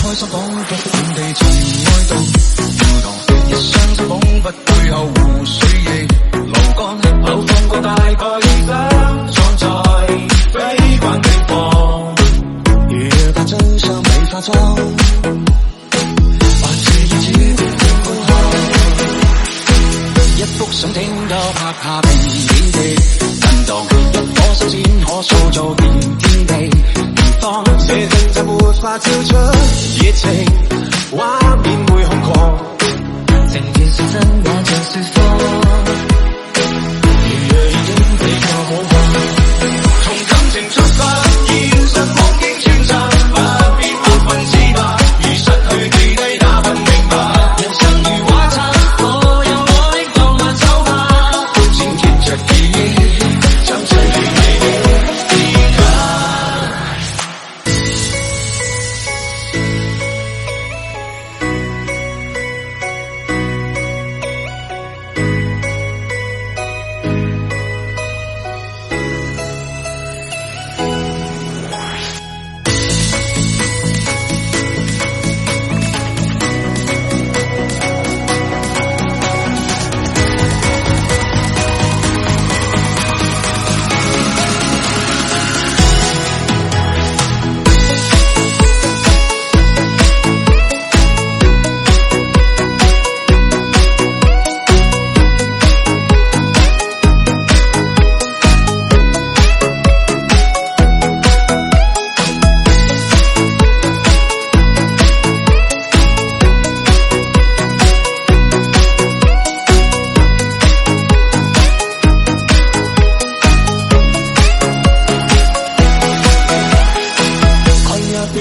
開心彷彿滿地塵埃動搖蕩，一雙手彷彿背後湖水亦流乾，流放過大概想裝載飛慣地方，如若怕真相未化妝，還是要只別天空看，一幅想聽得拍下平面的震動，一顆手指可塑造片天地地方，這陣就沒法超出熱情，畫面會空曠，情願是真也像說謊，如若已經比較可怕，從感情出發，現實夢境穿插，不必過分自白，如失去記低那份明白，人生如畫冊，我有我的浪漫手法，剪貼着記憶，將最美麗的天涯。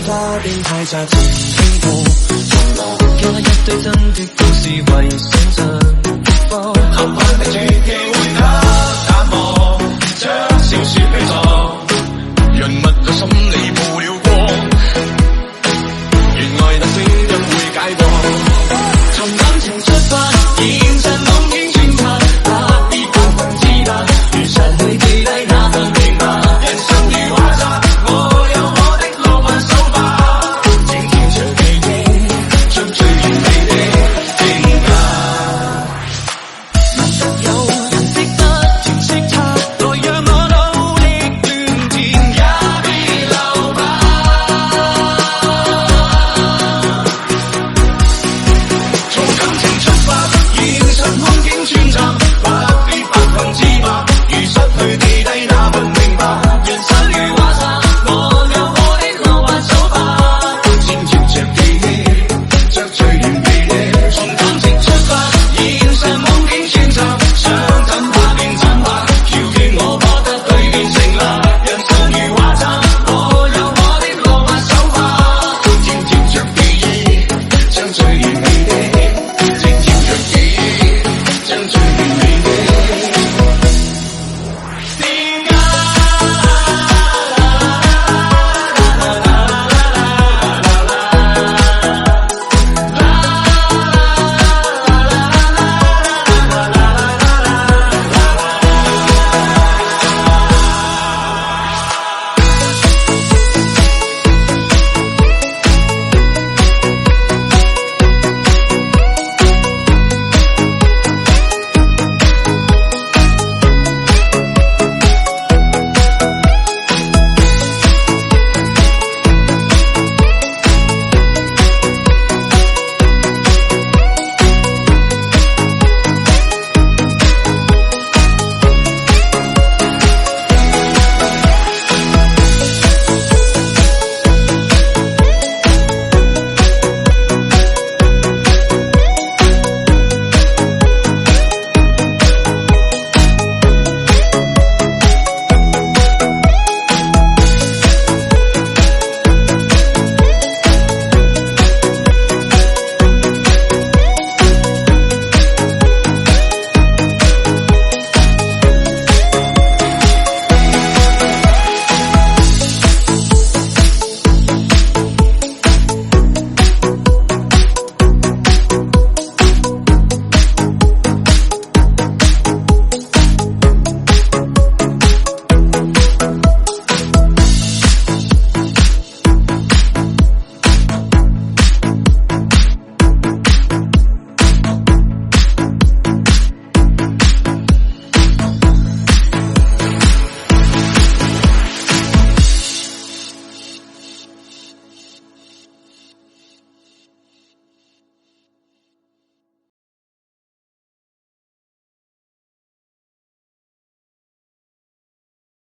花邊太窄情傾過，從來加一堆真的故事為想像方，合拍的傳奇會給淡忘，將小説比作